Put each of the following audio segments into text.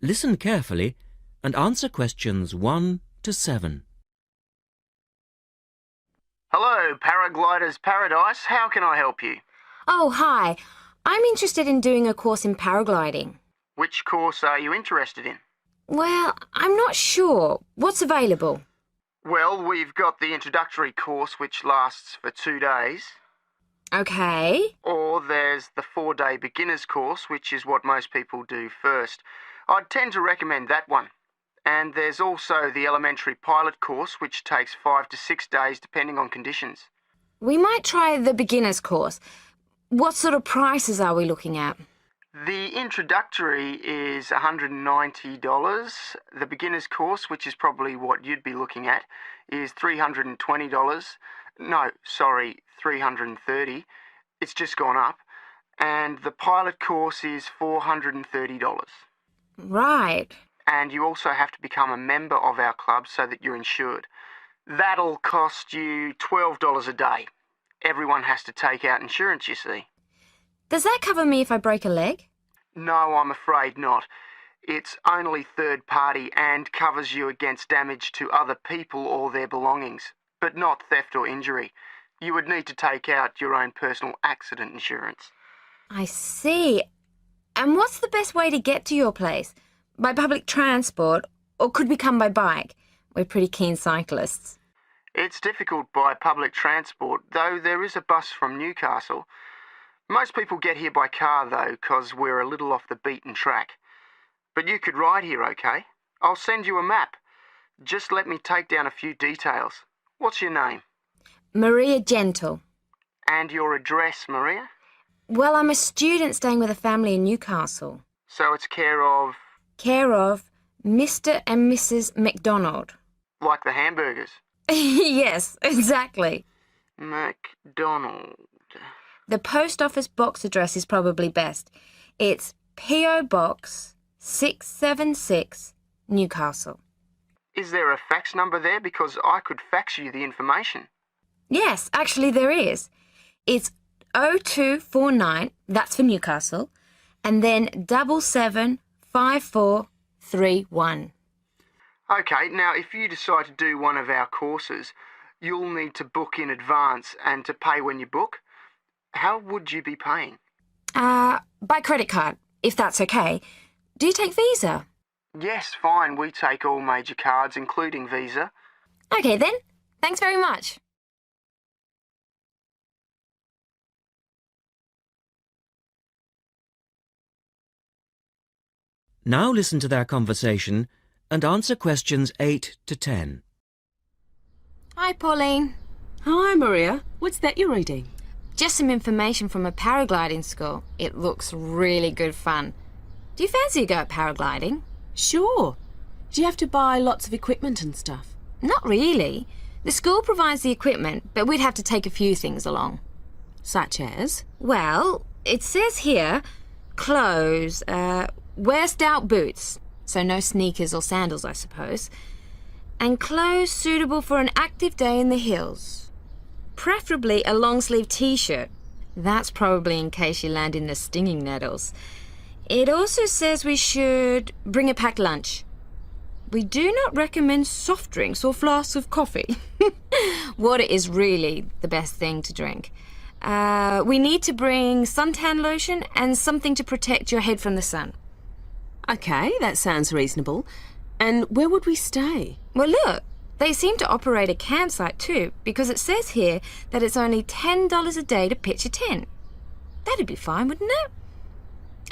Listen carefully and answer questions 1 to 7. Hello, Paraglider's Paradise. How can I help you? Oh, hi. I'm interested in doing a course in paragliding. Which course are you interested in? Well, I'm not sure. What's available? Well, we've got the introductory course, which lasts for 2 days. Okay. Or there's the 4-day beginner's course, which is what most people do first. I'd tend to recommend that one. And there's also the elementary pilot course, which takes 5 to 6 days depending on conditions. We might try the beginner's course. What sort of prices are we looking at? The introductory is $190. The beginner's course, which is probably what you'd be looking at, is $320. No, sorry, $330. It's just gone up. And the pilot course is $430. Right. And you also have to become a member of our club so that you're insured. That'll cost you $12 a day. Everyone has to take out insurance, you see. Does that cover me if I break a leg? No, I'm afraid not. It's only third party and covers you against damage to other people or their belongings, but not theft or injury. You would need to take out your own personal accident insurance. I see. And what's the best way to get to your place? By public transport, or could we come by bike? We're pretty keen cyclists. It's difficult by public transport, though there is a bus from Newcastle. Most people get here by car, though, 'cause we're a little off the beaten track. But you could ride here, okay? I'll send you a map. Just let me take down a few details. What's your name? Maria Gentle. And your address, Maria? Well, I'm a student staying with a family in Newcastle. So it's care of... Care of Mr. and Mrs. McDonald. like the hamburgers? Yes, exactly. McDonald. The post office box address is probably best. It's P.O. Box 676, Newcastle. Is there a fax number there? Because I could fax you the information. Yes, actually there is. It's 0249, that's for Newcastle, and then 775431. Okay, now if you decide to do one of our courses, you'll need to book in advance and to pay when you book. How would you be paying? By credit card, if that's okay. Do you take Visa? Yes, fine. We take all major cards, including Visa. Okay then. Thanks very much. Now listen to their conversation and answer questions 8 to 10. Hi, Pauline. Hi, Maria. What's that you're reading? Just some information from a paragliding school. It looks really good fun. Do you fancy a go at paragliding? Sure. Do you have to buy lots of equipment and stuff? Not really. The school provides the equipment, but we'd have to take a few things along. Such as? Well, it says here, clothes, wear stout boots, so no sneakers or sandals, I suppose, and clothes suitable for an active day in the hills. Preferably a long-sleeve t-shirt. That's probably in case you land in the stinging nettles. It also says we should bring a packed lunch. We do not recommend soft drinks or flasks of coffee. Water is really the best thing to drink. We need to bring suntan lotion and something to protect your head from the sun. Okay, that sounds reasonable. And where would we stay? Well, look, they seem to operate a campsite too, because it says here that it's only $10 a day to pitch a tent. That'd be fine, wouldn't it?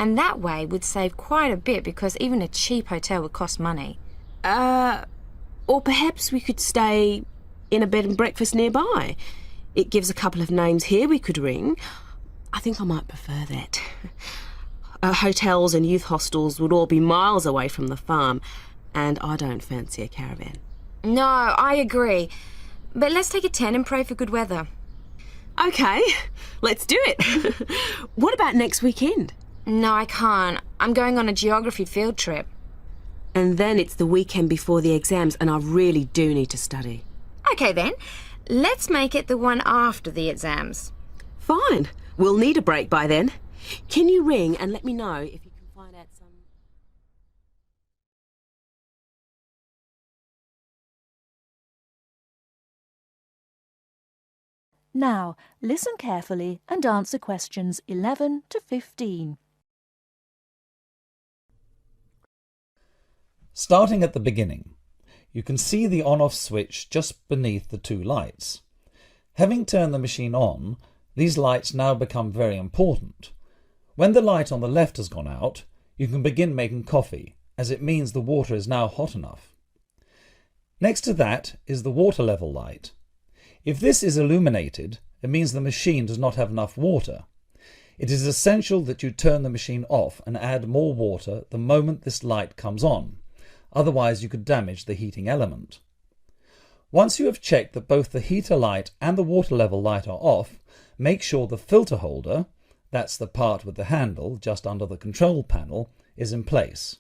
And that way we'd save quite a bit, because even a cheap hotel would cost money. Or perhaps we could stay in a bed and breakfast nearby. It gives a couple of names here we could ring. I think I might prefer that. Hotels and youth hostels would all be miles away from the farm, and I don't fancy a caravan. No, I agree. But let's take a tent and pray for good weather. Okay, let's do it. What about next weekend? No, I can't. I'm going on a geography field trip. And then it's the weekend before the exams, and I really do need to study. Okay then, let's make it the one after the exams. Fine. We'll need a break by then. Can you ring and let me know if you can find out some... Now, listen carefully and answer questions 11 to 15. Starting at the beginning, you can see the on-off switch just beneath the two lights. Having turned the machine on, these lights now become very important. When the light on the left has gone out, you can begin making coffee, as it means the water is now hot enough. Next to that is the water level light. If this is illuminated, it means the machine does not have enough water. It is essential that you turn the machine off and add more water the moment this light comes on. Otherwise you could damage the heating element. Once you have checked that both the heater light and the water level light are off, make sure the filter holder, that's the part with the handle just under the control panel, is in place.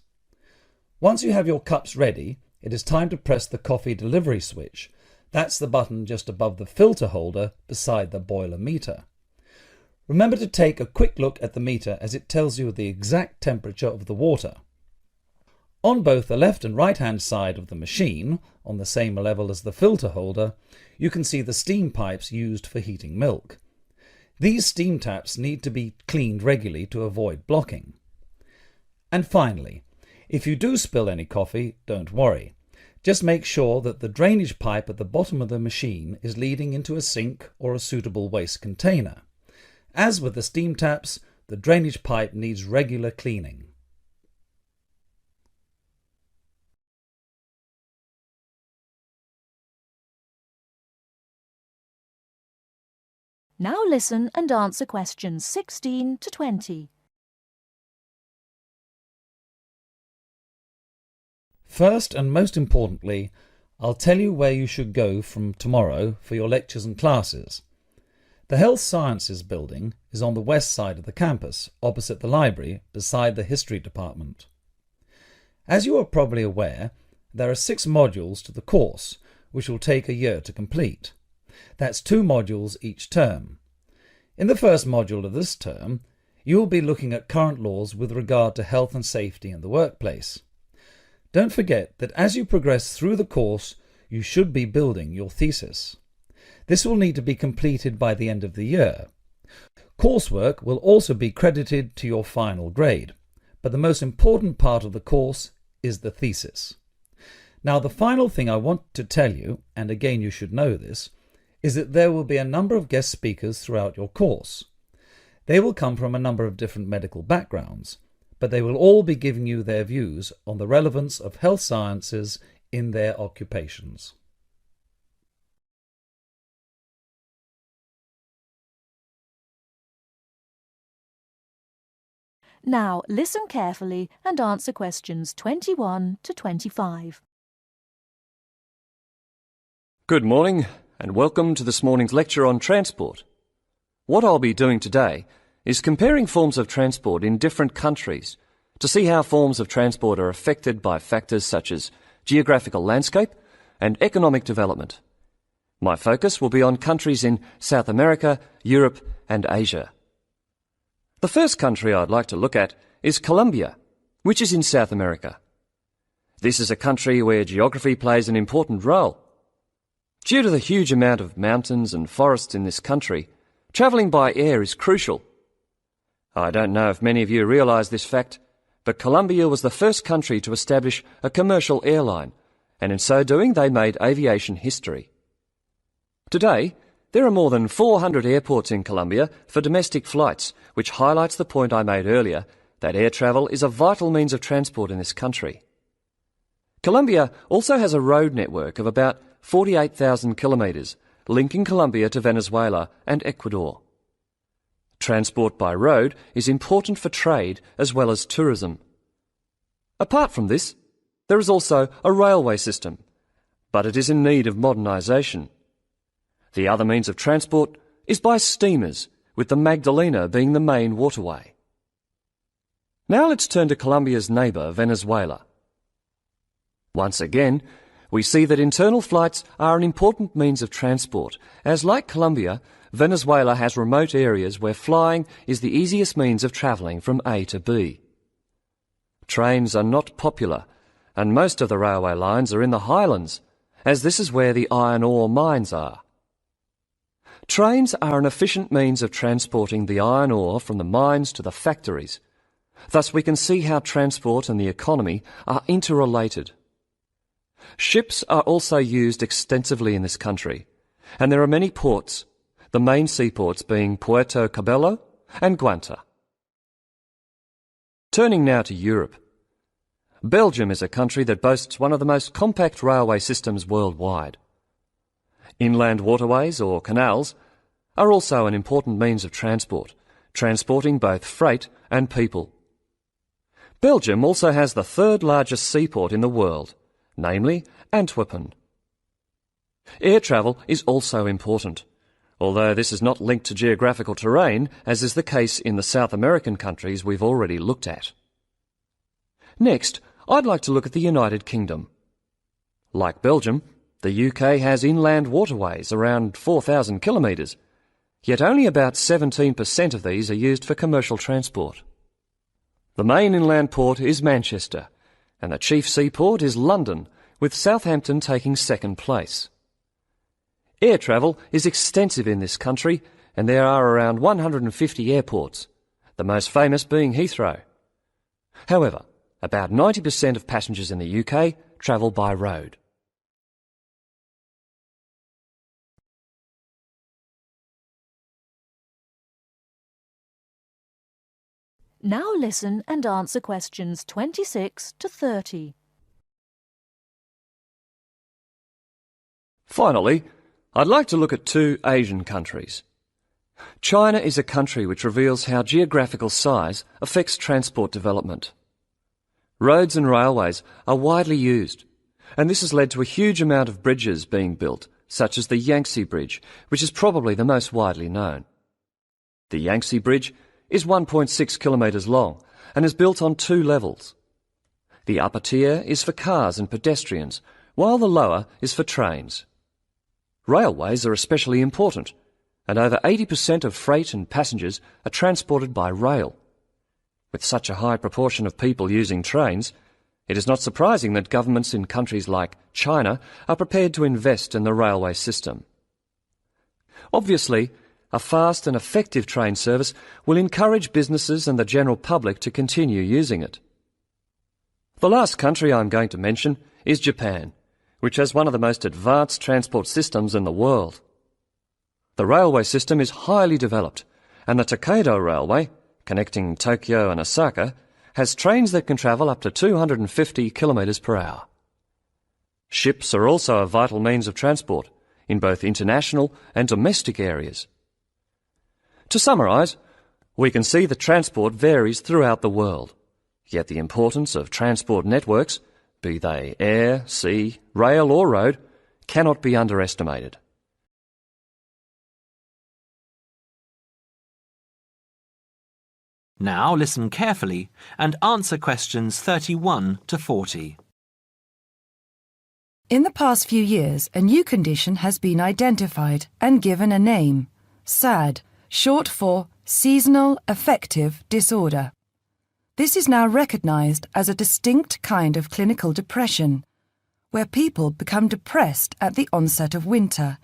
Once you have your cups ready, it is time to press the coffee delivery switch. That's the button just above the filter holder beside the boiler meter. Remember to take a quick look at the meter as it tells you the exact temperature of the water. On both the left and right hand side of the machine, on the same level as the filter holder, you can see the steam pipes used for heating milk. These steam taps need to be cleaned regularly to avoid blocking. And finally, if you do spill any coffee, don't worry. Just make sure that the drainage pipe at the bottom of the machine is leading into a sink or a suitable waste container. As with the steam taps, the drainage pipe needs regular cleaning. Now listen and answer questions 16 to 20. First and most importantly, I'll tell you where you should go from tomorrow for your lectures and classes. The Health Sciences building is on the west side of the campus, opposite the library, beside the History department. As you are probably aware, there are 6 modules to the course, which will take a year to complete. That's 2 modules each term. In the first module of this term, you will be looking at current laws with regard to health and safety in the workplace. Don't forget that as you progress through the course, you should be building your thesis. This will need to be completed by the end of the year. Coursework will also be credited to your final grade, but the most important part of the course is the thesis. Now, the final thing I want to tell you, and again you should know this, is that there will be a number of guest speakers throughout your course. They will come from a number of different medical backgrounds, but they will all be giving you their views on the relevance of health sciences in their occupations. Now listen carefully and answer questions 21 to 25. Good morning and welcome to this morning's lecture on transport. What I'll be doing today is comparing forms of transport in different countries to see how forms of transport are affected by factors such as geographical landscape and economic development. My focus will be on countries in South America, Europe and Asia. The first country I'd like to look at is Colombia, which is in South America. This is a country where geography plays an important role. Due to the huge amount of mountains and forests in this country, travelling by air is crucial. I don't know if many of you realise this fact, but Colombia was the first country to establish a commercial airline, and in so doing they made aviation history. Today, there are more than 400 airports in Colombia for domestic flights, which highlights the point I made earlier that air travel is a vital means of transport in this country. Colombia also has a road network of about 48,000 kilometres, linking Colombia to Venezuela and Ecuador. Transport by road is important for trade as well as tourism. Apart from this, there is also a railway system, but it is in need of modernisation. The other means of transport is by steamers, with the Magdalena being the main waterway. Now let's turn to Colombia's neighbour, Venezuela. Once again, we see that internal flights are an important means of transport, as like Colombia, Venezuela has remote areas where flying is the easiest means of travelling from A to B. Trains are not popular, and most of the railway lines are in the highlands, as this is where the iron ore mines are. Trains are an efficient means of transporting the iron ore from the mines to the factories. Thus we can see how transport and the economy are interrelated. Ships are also used extensively in this country, and there are many ports, the main seaports being Puerto Cabello and Guanta. Turning now to Europe. Belgium is a country that boasts one of the most compact railway systems worldwide. Inland waterways, or canals, are also an important means of transport, transporting both freight and people. Belgium also has the third largest seaport in the world, namely Antwerpen. Air travel is also important, although this is not linked to geographical terrain, as is the case in the South American countries we've already looked at. Next, I'd like to look at the United Kingdom. Like Belgium, the UK has inland waterways around 4,000 kilometres, yet only about 17% of these are used for commercial transport. The main inland port is Manchester, and the chief seaport is London, with Southampton taking second place. Air travel is extensive in this country, and there are around 150 airports, the most famous being Heathrow. However, about 90% of passengers in the UK travel by road. Now listen and answer questions 26 to 30. Finally, I'd like to look at two Asian countries. China is a country which reveals how geographical size affects transport development. Roads and railways are widely used, and this has led to a huge amount of bridges being built, such as the Yangtze Bridge, which is probably the most widely known. The Yangtze Bridge is 1.6 kilometres long and is built on two levels. The upper tier is for cars and pedestrians, while the lower is for trains. Railways are especially important, and over 80% of freight and passengers are transported by rail. With such a high proportion of people using trains, it is not surprising that governments in countries like China are prepared to invest in the railway system. Obviously, a fast and effective train service will encourage businesses and the general public to continue using it. The last country I'm going to mention is Japan, which has one of the most advanced transport systems in the world. The railway system is highly developed, and the Tokaido Railway, connecting Tokyo and Osaka, has trains that can travel up to 250 kilometres per hour. Ships are also a vital means of transport in both international and domestic areas. To summarise, we can see that transport varies throughout the world, yet the importance of transport networks, be they air, sea, rail or road, cannot be underestimated. Now listen carefully and answer questions 31 to 40. In the past few years, a new condition has been identified and given a name: SAD, short for Seasonal Affective Disorder. This is now recognized as a distinct kind of clinical depression, where people become depressed at the onset of winter,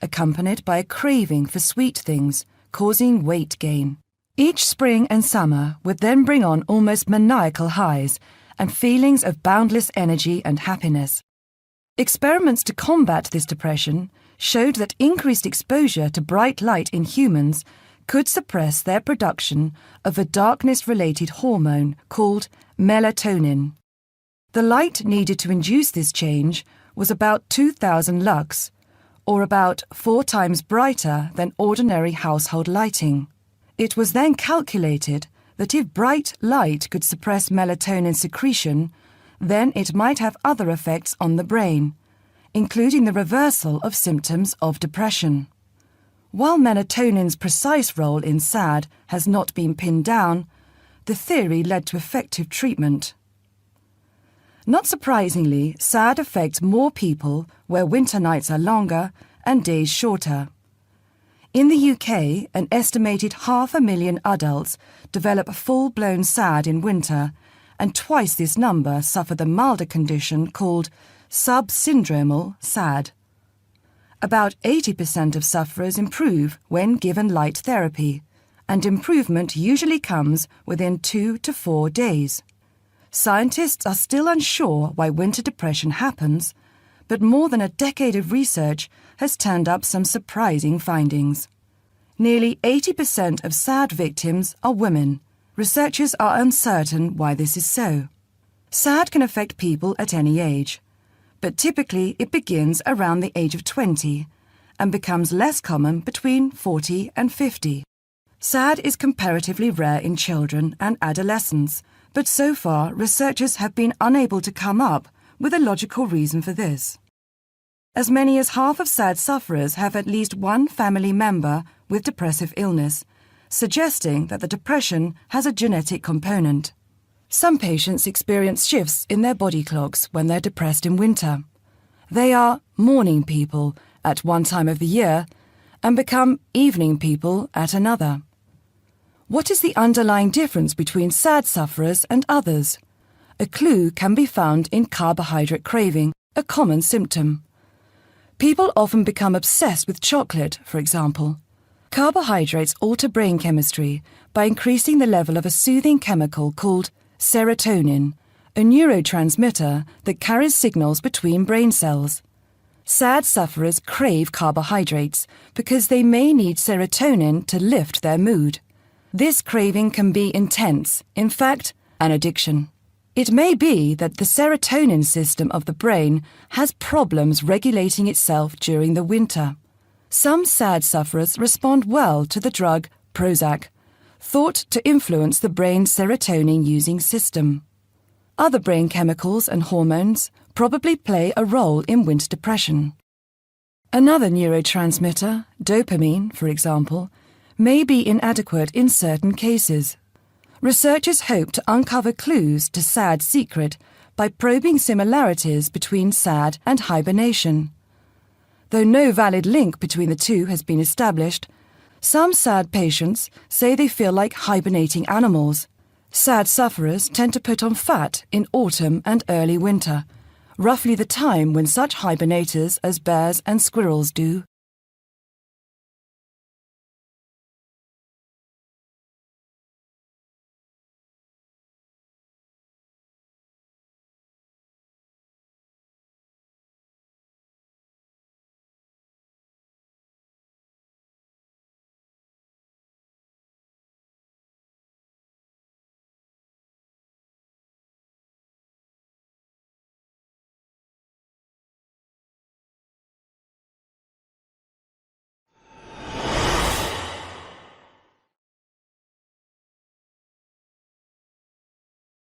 accompanied by a craving for sweet things, causing weight gain. Each spring and summer would then bring on almost maniacal highs and feelings of boundless energy and happiness. Experiments to combat this depression showed that increased exposure to bright light in humans could suppress their production of a darkness-related hormone called melatonin. The light needed to induce this change was about 2,000 lux, or about 4 times brighter than ordinary household lighting. It was then calculated that if bright light could suppress melatonin secretion, then it might have other effects on the brain, including the reversal of symptoms of depression. While melatonin's precise role in SAD has not been pinned down, the theory led to effective treatment. Not surprisingly, SAD affects more people where winter nights are longer and days shorter. In the UK, an estimated 500,000 adults develop full-blown SAD in winter, and twice this number suffer the milder condition called subsyndromal SAD. About 80% of sufferers improve when given light therapy, and improvement usually comes within 2 to 4 days. Scientists are still unsure why winter depression happens, but more than a decade of research has turned up some surprising findings. Nearly 80% of SAD victims are women. Researchers are uncertain why this is so. SAD can affect people at any age, but typically it begins around the age of 20 and becomes less common between 40 and 50. SAD is comparatively rare in children and adolescents, but so far researchers have been unable to come up with a logical reason for this. As many as half of SAD sufferers have at least one family member with depressive illness, suggesting that the depression has a genetic component. Some patients experience shifts in their body clocks when they're depressed in winter. They are morning people at one time of the year and become evening people at another. What is the underlying difference between SAD sufferers and others? A clue can be found in carbohydrate craving, a common symptom. People often become obsessed with chocolate, for example. Carbohydrates alter brain chemistry by increasing the level of a soothing chemical called serotonin, a neurotransmitter that carries signals between brain cells. SAD sufferers crave carbohydrates because they may need serotonin to lift their mood. This craving can be intense, in fact, an addiction. It may be that the serotonin system of the brain has problems regulating itself during the winter. Some SAD sufferers respond well to the drug Prozac, thought to influence the brain's serotonin-using system. Other brain chemicals and hormones probably play a role in winter depression. Another neurotransmitter, dopamine, for example, may be inadequate in certain cases. Researchers hope to uncover clues to SAD's secret by probing similarities between SAD and hibernation. Though no valid link between the two has been established, some SAD patients say they feel like hibernating animals. SAD sufferers tend to put on fat in autumn and early winter, roughly the time when such hibernators as bears and squirrels do.